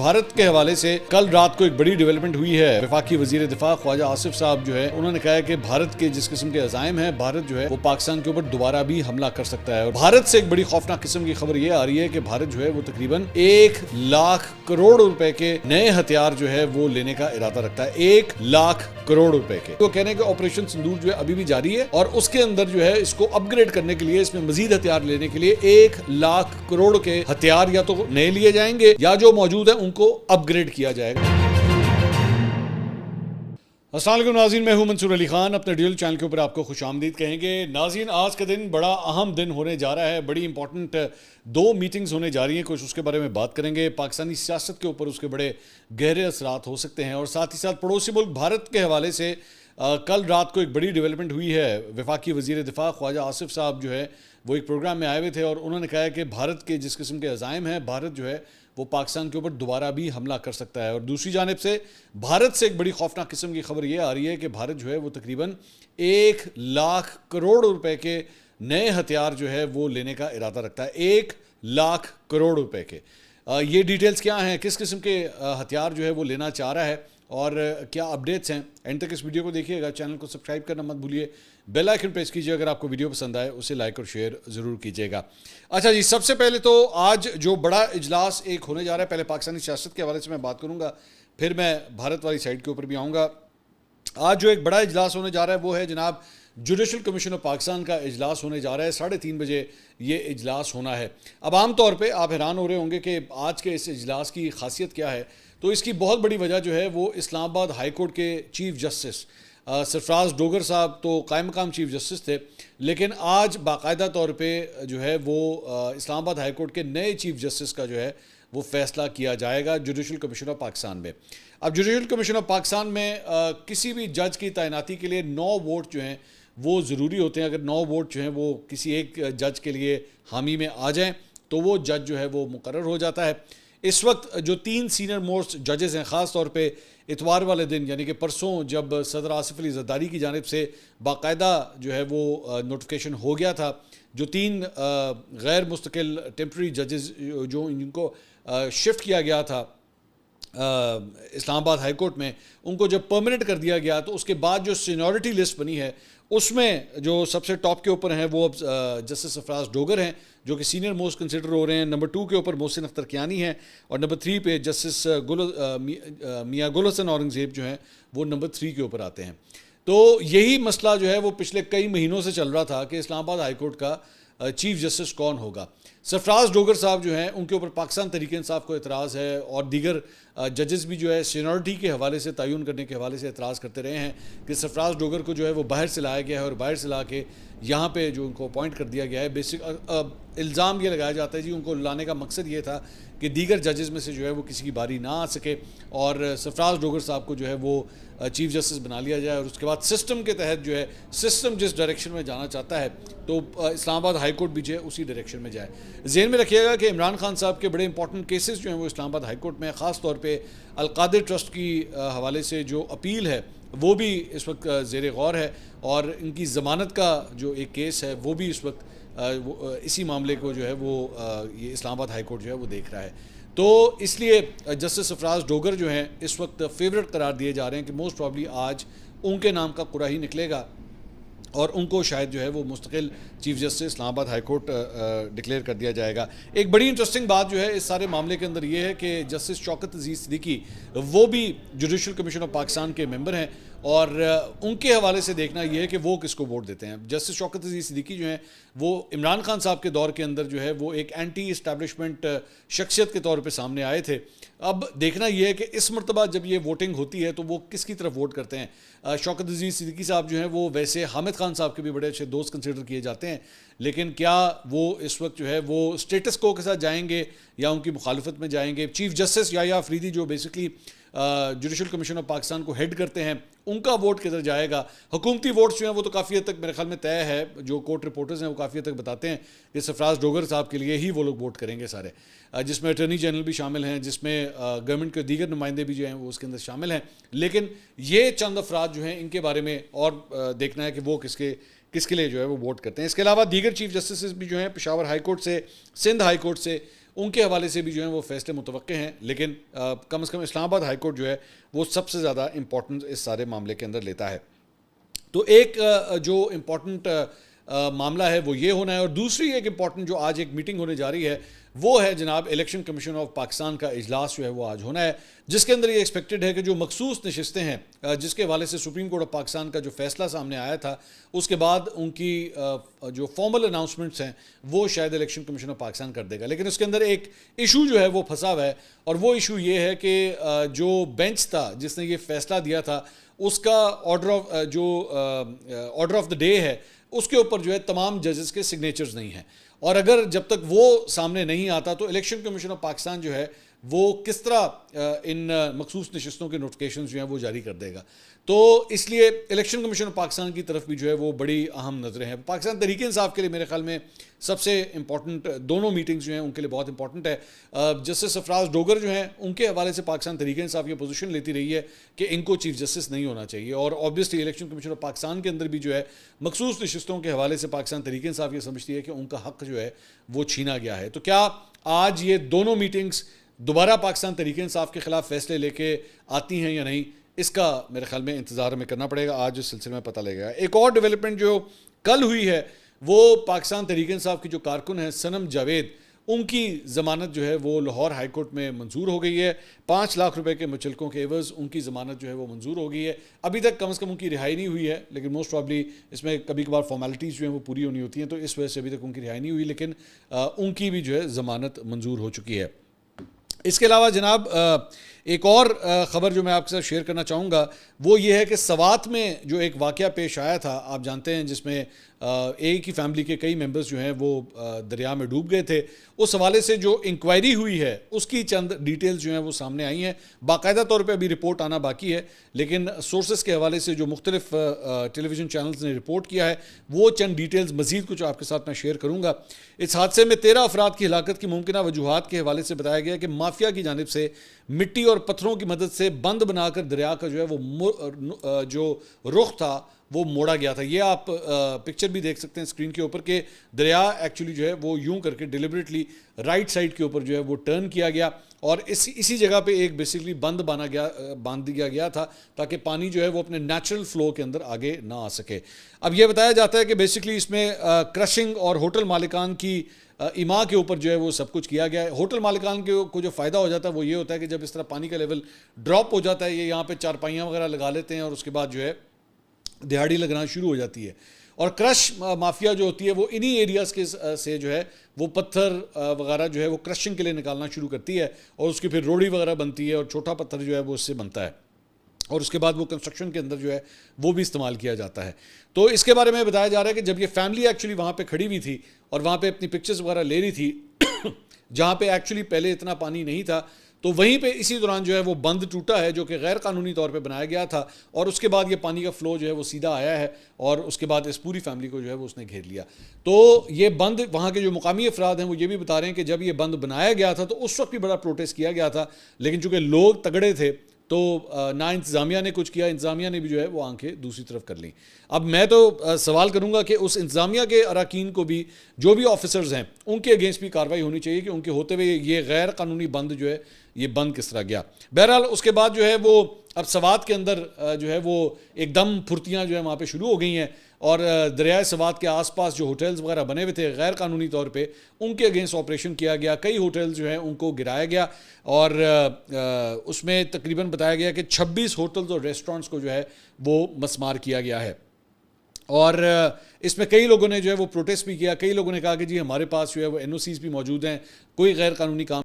भारत के हवाले से कल रात को एक बड़ी डेवलपमेंट हुई है। वफाकी वजीर दिफा ख्वाजा आसिफ साहब जो है उन्होंने कहा है कि भारत के जिस किस्म के अज़ाइम हैं, भारत जो है वो पाकिस्तान के ऊपर दोबारा भी हमला कर सकता है। और भारत से एक बड़ी खौफनाक किस्म की खबर ये आ रही है कि भारत जो है वो तकरीबन 1 लाख करोड़ रुपए के नए हथियार जो है वो लेने का इरादा रखता है। 1 लाख करोड़ रुपए के। तो कहने के ऑपरेशन सिंदूर जो है अभी भी जारी है और उसके अंदर जो है इसको अपग्रेड करने के लिए, इसमें मजीद हथियार लेने के लिए 1 लाख करोड़ के हथियार या तो नए लिए जाएंगे या जो मौजूद है उनको अपग्रेड किया जाएगा। अस्सलाम वालेकुम नाज़रीन, मैं हूं मंसूर अली खान। अपने ड्यूल चैनल के ऊपर आपको खुशामदीद कहेंगे। नाज़रीन, आज का दिन बड़ा अहम दिन होने जा रहा है। बड़ी इंपॉर्टेंट 2 मीटिंग्स होने जा रही हैं, कुछ उसके बारे में बात करेंगे। पाकिस्तानी सियासत के ऊपर उसके बड़े गहरे असरात हो सकते हैं और साथ ही साथ पड़ोसी मुल्क भारत के हवाले से कल रात को एक बड़ी डेवलपमेंट हुई है। वफाकी वजीर दिफा ख्वाजा आसिफ साहब जो है वो एक प्रोग्राम में आए हुए थे और उन्होंने कहा है कि भारत के जिस किस्म के अज़ाइम हैं, भारत जो है वो पाकिस्तान के ऊपर दोबारा भी हमला कर सकता है। और दूसरी जानिब से भारत से एक बड़ी खौफनाक किस्म की खबर ये आ रही है कि भारत जो है वो तकरीबन 1 लाख करोड़ रुपए के नए हथियार जो है वो लेने का इरादा रखता है। 1 लाख करोड़ रुपए के। ये डिटेल्स क्या हैं, किस किस्म के हथियार जो है वो लेना चाह रहा है और क्या अपडेट्स हैं, एंड तक इस वीडियो को देखिएगा। चैनल को सब्सक्राइब करना मत भूलिए, बेल आइकन प्रेस कीजिए। अगर आपको वीडियो पसंद आए उसे लाइक और शेयर ज़रूर कीजिएगा। अच्छा जी, सबसे पहले तो आज जो बड़ा इजलास एक होने जा रहा है, पहले पाकिस्तानी सियासत के हवाले से मैं बात करूँगा, फिर मैं भारत वाली साइड के ऊपर भी आऊँगा। आज जो एक बड़ा इजलास होने जा रहा है वो है जनाब जुडिशल कमीशन ऑफ पाकिस्तान का इजलास होने जा रहा है। 3:30 बजे ये इजलास होना है। अब आम तौर पे आप हैरान हो रहे होंगे कि आज के इस इजलास की खासियत क्या है। तो इसकी बहुत बड़ी वजह जो है वो इस्लामाबाद हाई कोर्ट के चीफ जस्टिस सरफराज डोगर साहब तो कायम मकाम चीफ जस्टिस थे, लेकिन आज बाकायदा तौर पे जो है वो इस्लामाबाद हाई कोर्ट के नए चीफ जस्टिस का जो है वो फैसला किया जाएगा जुडिशल कमीशन ऑफ पाकिस्तान में। अब जुडिशल कमीशन ऑफ पाकिस्तान में किसी भी जज की तैनाती के लिए 9 वोट जो हैं वो ज़रूरी होते हैं। अगर 9 वोट जो हैं वो किसी एक जज के लिए हामी में आ जाएं तो वो जज जो है वो मुकर्रर हो जाता है। इस वक्त जो 3 सीनियर मोस्ट जजेस हैं, ख़ास तौर पे इतवार वाले दिन यानी कि परसों जब सदर आसिफ अली ज़रदारी की जानिब से बाकायदा जो है वो नोटिफिकेशन हो गया था, जो 3 गैर मुस्तकिल टेम्प्रेरी जजेस जो इनको शिफ्ट किया गया था इस्लामाबाद हाई कोर्ट में, उनको जब परमानेंट कर दिया गया तो उसके बाद जो सीनियरिटी लिस्ट बनी है उसमें जो सबसे टॉप के ऊपर हैं वो अब जस्टिस सरफराज डोगर हैं जो कि सीनियर मोस्ट कंसिडर हो रहे हैं। नंबर 2 के ऊपर मोहसिन अख्तर कियानी है और नंबर 3 पे जस्टिस मियां गुल हसन औरंगज़ेब जो हैं वो नंबर 3 के ऊपर आते हैं। तो यही मसला जो है वो पिछले कई महीनों से चल रहा था कि इस्लामाबाद हाई कोर्ट का चीफ जस्टिस कौन होगा। सरफराज डोगर साहब जो हैं उनके ऊपर पाकिस्तान तहरीक इंसाफ को एतराज़ है और दीगर जजेस भी जो है सीनियरिटी के हवाले से, तयन करने के हवाले से एतराज़ करते रहे हैं कि सरफराज डोगर को जो है वो बाहर से लाया गया है और बाहर से ला के यहाँ पे जो उनको अपॉइंट कर दिया गया है। बेसिक इल्ज़ाम ये लगाया जाता है जी उनको लाने का मकसद ये था कि दीगर जजेस में से जो है वो किसी की बारी ना आ सके और सरफराज डोगर साहब को जो है वो चीफ जस्टिस बना लिया जाए और उसके बाद सिस्टम के तहत जो है सिस्टम जिस डायरेक्शन में जाना चाहता है तो इस्लामाबाद हाई कोर्ट भी जो है उसी डायरेक्शन में जाए। ज़हन में रखिएगा कि इमरान खान साहब के बड़े इंपॉर्टेंट केसेस जो हैं वो इस्लामाबाद हाई कोर्ट में, ख़ास तौर पे अल-कादिर ट्रस्ट की हवाले से जो अपील है वो भी इस वक्त ज़ेर गौर है और इनकी ज़मानत का जो एक केस है वो भी इस वक्त इसी मामले को जो है वो ये इस्लामाबाद हाई कोर्ट जो है वो देख रहा है। तो इसलिए जस्टिस सरफराज डोगर जो हैं इस वक्त फेवरेट करार दिए जा रहे हैं कि मोस्ट प्रॉब्ली आज उनके नाम का कुरा ही निकलेगा और उनको शायद जो है वो मुस्तकिल chief justice Islamabad high court declare कर दिया जाएगा। एक बड़ी इंटरेस्टिंग बात जो है इस सारे मामले के अंदर ये है कि जस्टिस शौकत अजीज़ सिद्दीकी वो भी जुडिशल कमीशन ऑफ पाकिस्तान के मेंबर हैं और उनके हवाले से देखना ये है कि वो किसको वोट देते हैं। जस्टिस शौकत अजीज़ सिद्दीकी जो हैं वो इमरान खान साहब के दौर के अंदर जो है वो एक एंटी इस्टेब्लिशमेंट शख्सियत के तौर पे सामने आए थे। अब देखना यह है कि इस मरतबा जब ये वोटिंग होती है तो वो किसकी तरफ वोट करते हैं। शौकत अजीज़ सिद्दीकी साहब जो हैं वो वैसे हामिद खान साहब के भी बड़े अच्छे दोस्त कंसिडर किए जाते हैं, लेकिन क्या वो इस वक्त जो है वो स्टेटस को के साथ जाएंगे या उनकी मुखालफत में जाएंगे। चीफ जस्टिस याह्या अफरीदी जो basically judicial commission of Pakistan को हेड करते हैं, उनका वोट किधर जाएगा। हुकूमती वोट्स जो हैं वो तो काफ़ी हद तक मेरे ख्याल में तय है। जो कोर्ट रिपोर्टर्स हैं वो काफ़ी हद तक बताते हैं कि सरफराज डोगर साहब के लिए ही वो लोग वोट करेंगे सारे, जिसमें अटर्नी जनरल भी शामिल हैं, जिसमें गवर्नमेंट के दीगर नुमाइंदे भी जो हैं वो उसके अंदर शामिल हैं। लेकिन ये चंद अफराद जो हैं इनके बारे में और देखना है कि वो किसके लिए जो है वो वोट करते हैं। इसके अलावा दीगर चीफ जस्टिस भी जो हैं पेशावर हाई कोर्ट से, सिंध हाई कोर्ट से उनके हवाले से भी जो है वो फैसले मुतवक्के हैं, लेकिन कम से कम इस्लामाबाद हाई कोर्ट जो है वो सबसे ज़्यादा इंपॉर्टेंस इस सारे मामले के अंदर लेता है। तो एक जो इम्पॉर्टेंट मामला है वो ये होना है, और दूसरी एक इम्पॉर्टेंट जो आज एक मीटिंग होने जा रही है वो है जनाब इलेक्शन कमीशन ऑफ पाकिस्तान का इजलास जो है वो आज होना है, जिसके अंदर ये एक्सपेक्टेड है कि जो मखसूस नशिस्तें हैं जिसके हवाले से सुप्रीम कोर्ट ऑफ पाकिस्तान का जो फैसला सामने आया था उसके बाद उनकी जो फॉर्मल अनाउंसमेंट्स हैं वो शायद इलेक्शन कमीशन ऑफ पाकिस्तान कर देगा। लेकिन उसके अंदर एक इशू जो है वो फंसा हुआ है, और वो इशू ये है कि जो बेंच था जिसने ये फैसला दिया था उसका ऑर्डर ऑफ द डे है उसके ऊपर जो है तमाम जजेस के सिग्नेचर्स नहीं हैं, और अगर जब तक वो सामने नहीं आता तो इलेक्शन कमीशन ऑफ पाकिस्तान जो है वो किस तरह इन मखसूस नशिस्तों के नोटिफिकेशन जो हैं वो जारी कर देगा। तो इसलिए इलेक्शन कमीशन ऑफ पाकिस्तान की तरफ भी जो है वो बड़ी अहम नज़रें हैं। पाकिस्तान तहरीक इंसाफ के लिए मेरे ख्याल में सबसे इंपॉर्टेंट दोनों मीटिंग्स जो हैं उनके लिए बहुत इंपॉर्टेंट है। जस्टिस सरफराज डोगर जो हैं उनके हवाले से पाकिस्तान तहरीक इंसाफ ये पोजीशन लेती रही है कि इनको चीफ जस्टिस नहीं होना चाहिए, और obviously election commission of Pakistan के अंदर भी जो है मखसूस नशिस्तों के हवाले से पाकिस्तान तहरीक इंसाफ ये समझती है कि उनका हक जो है वो छीना गया है। तो क्या आज ये दोनों मीटिंग्स दोबारा पाकिस्तान तहरीक इंसाफ के खिलाफ फैसले लेके आती हैं या नहीं, इसका मेरे ख्याल में इंतज़ार हमें करना पड़ेगा। आज इस सिलसिले में पता लगेगा। एक और डेवलपमेंट जो कल हुई है वो पाकिस्तान तहरीक इंसाफ की जो कारकुन है सनम जावेद, उनकी ज़मानत जो है वो लाहौर हाई कोर्ट में मंजूर हो गई है। 5 लाख रुपए के मुचलकों के एवज़ उनकी ज़मानत जो है वो मंजूर हो गई है। अभी तक कम से कम उनकी रिहाई नहीं हुई है, लेकिन मोस्ट प्रॉब्ली इसमें कभी कभार फॉर्मेलिटीज़ जो हैं वो पूरी होनी होती हैं, तो इस वजह से अभी तक उनकी रिहाई नहीं हुई, लेकिन उनकी भी जो है ज़मानत मंजूर हो चुकी है। इसके अलावा जनाब एक और ख़बर जो मैं आपके साथ शेयर करना चाहूँगा वो ये है कि सवात में जो एक वाक़या पेश आया था, आप जानते हैं, जिसमें एक ही फैमिली के कई मेंबर्स जो हैं वो दरिया में डूब गए थे। उस हवाले से जो इंक्वायरी हुई है उसकी चंद डिटेल्स जो हैं वो सामने आई हैं। बाकायदा तौर पे अभी रिपोर्ट आना बाकी है, लेकिन सोर्सेस के हवाले से जो मुख्तलिफ टेलीविज़न चैनल्स ने रिपोर्ट किया है वो चंद डिटेल्स मज़ीद कुछ आपके साथ मैं शेयर करूँगा। इस हादसे में 13 अफराद की हलाकत की मुमकिन वजूहात के हवाले से बताया गया कि माफिया की जानिब से मिट्टी और पत्थरों की मदद से बंद बनाकर दरिया का जो है वो जो रुख था वो मोड़ा गया था। ये आप पिक्चर भी देख सकते हैं स्क्रीन के ऊपर के दरिया एक्चुअली जो है वो यूं करके डिलिबरेटली राइट साइड के ऊपर जो है वो टर्न किया गया, और इसी जगह पे एक बेसिकली बांध दिया गया था ताकि पानी जो है वो अपने नेचुरल फ्लो के अंदर आगे ना आ सके। अब यह बताया जाता है कि बेसिकली इसमें क्रशिंग और होटल मालिकान की इमा के ऊपर जो है वो सब कुछ किया गया है। होटल मालिकान को जो फ़ायदा हो जाता है वो ये होता है कि जब इस तरह पानी का लेवल ड्रॉप हो जाता है, ये यहाँ पे चारपाइयाँ वगैरह लगा लेते हैं और उसके बाद जो है दिहाड़ी लगना शुरू हो जाती है। और क्रश माफिया जो होती है वो इन्हीं एरियाज़ के से जो है वो पत्थर वगैरह जो है वो क्रशिंग के लिए निकालना शुरू करती है, और उसकी फिर रोड़ी वगैरह बनती है और छोटा पत्थर जो है वो उससे बनता है, और उसके बाद वो कंस्ट्रक्शन के अंदर जो है वो भी इस्तेमाल किया जाता है। तो इसके बारे में बताया जा रहा है कि जब ये फैमिली एक्चुअली वहाँ पे खड़ी हुई थी और वहाँ पे अपनी पिक्चर्स वगैरह ले रही थी जहाँ पे एक्चुअली पहले इतना पानी नहीं था, तो वहीं पे इसी दौरान जो है वो बंद टूटा है जो कि गैर कानूनी तौर पे बनाया गया था, और उसके बाद ये पानी का फ़्लो जो है वो सीधा आया है और उसके बाद इस पूरी फैमिली को जो है वो उसने घेर लिया। तो ये बंद, वहाँ के जो मुकामी अफराद हैं वो ये भी बता रहे हैं कि जब ये बंद बनाया गया था तो उस वक्त भी बड़ा प्रोटेस्ट किया गया था, लेकिन चूँकि लोग तगड़े थे तो ना इंतज़ामिया ने कुछ किया, इंतज़ामिया ने भी जो है वो आंखें दूसरी तरफ कर ली। अब मैं तो सवाल करूंगा कि उस इंतज़ामिया के अरकान को भी, जो भी ऑफिसर्स हैं, उनके अगेंस्ट भी कार्रवाई होनी चाहिए कि उनके होते हुए ये गैर कानूनी बंद जो है ये बंद किस तरह गया। बहरहाल उसके बाद जो है वो अब सवात के अंदर जो है वो एकदम फुर्तियाँ जो है वहाँ पे शुरू हो गई हैं, और दरियाए सवात के आसपास जो होटल्स वगैरह बने हुए थे गैर कानूनी तौर पे उनके अगेंस्ट ऑपरेशन किया गया। कई होटल्स जो हैं उनको गिराया गया, और उसमें तकरीबन बताया गया कि 26 होटल्स और रेस्टोरेंट्स को जो है वो मसमार किया गया है। और इसमें कई लोगों ने जो है वो प्रोटेस्ट भी किया। कई लोगों ने कहा कि जी हमारे पास जो है वो NOCs भी मौजूद हैं, कोई गैर कानूनी काम